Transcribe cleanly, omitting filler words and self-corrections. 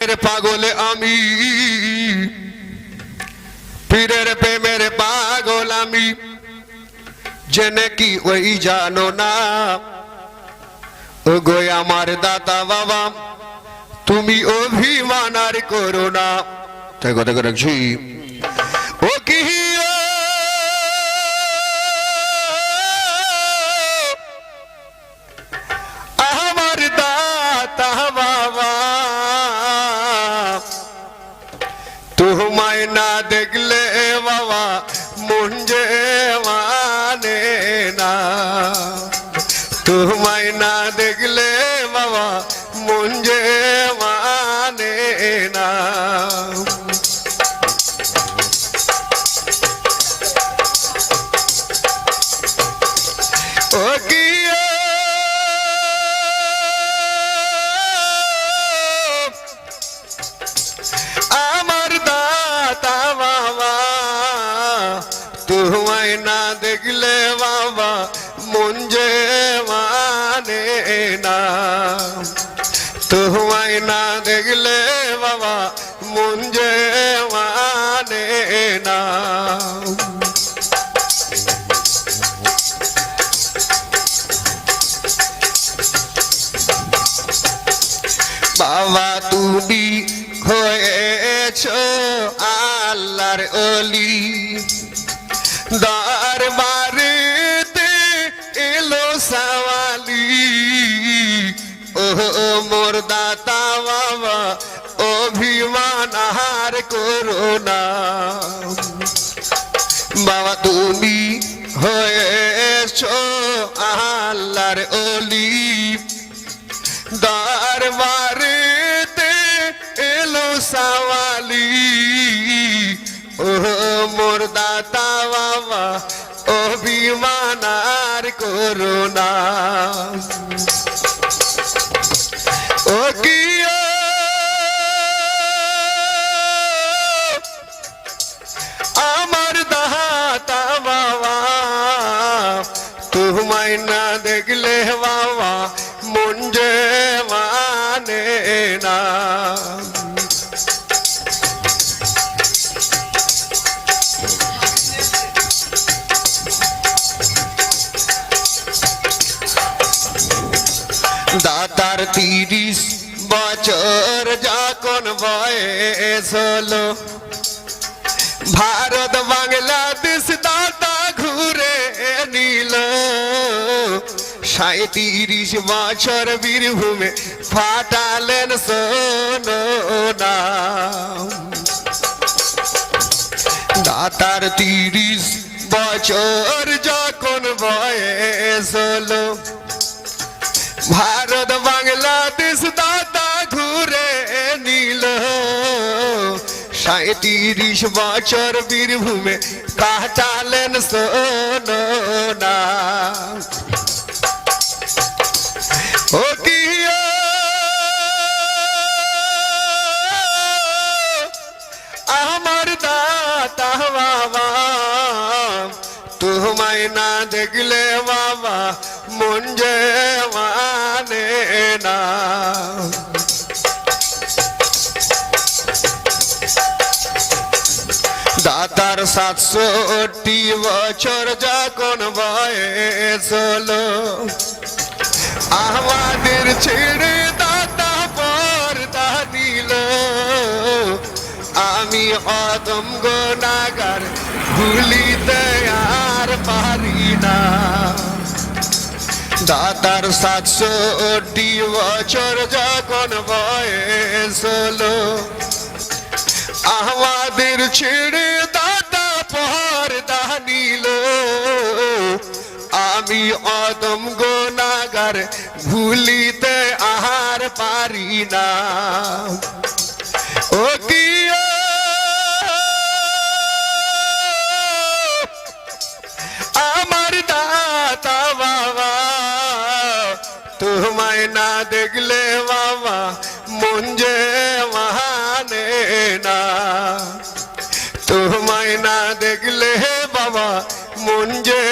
পাগল আমি, পীরের প্রেমের পাগল আমি, জেনে কি ওই জানো না ও গো আমার দাতা বাবা, তুমি অভিমান আর করো না। তাই কথা করে রাখছি ও কি আমার দাতা বাবা, তোমায় না দেখলে বাবা মন যে মানে না, তোমায় না দেখলে বাবা মন যে মানে না। ও কি আমার দাতা বাবা, তোমায় না দেখলে বাবা মন যে মানে না, তোমায় না দেখলে বাবা মন যে মানে না। বাবা তুমি হয়েছ আল্লাহর ওলি, দরবারেতে এলো সওয়ালি, ও মোর দাতা বাবা অভিমান আর করো না। বাবা তুমি হয়েছ আল্লাহর ওলি, দরবারেতে এলো সওয়ালি, ও মোর দাতা বাবা অভিমান আর করো না। ও কি আমার দাতা বাবা, তোমায় না দেখলে বাবা মন যে মানে না। দাতার 30 বছর যখন বয়স হলো, ভারত বাংলাদেশ দাতা ঘুরে নিল, 37 বছর বীরভূমে ফাটালেন সোনো না। দাতার 30 বছর যখন বয়স হলো, ভারত বাংলাদেশ দাতা ঘুরে নিল, 37 বছর বীরভূমে কাটালেন সোনো না। ও কি আমার দাতা বাবা, তোমায় না দেখলে বাবা মন যে মানে না। দাতার 67 বছর যখন বয়স হলো, আমাদের ছেড়ে দাতা পর্দা নিল, আমি অদম গুনাহগার ভুলিতে আর পারি না। দাতার 67 বছর যখন বয়স হলো, আমাদের ছেড়ে দাতা পর্দা নিল, আমি অদম গুনাহগার ভুলিতে আর পারি না। ও কি আমার দাতা বাবা, তোমায় না দেখলে বাবা মন যে মানে না, তোমায় না দেখলে বাবা মন যে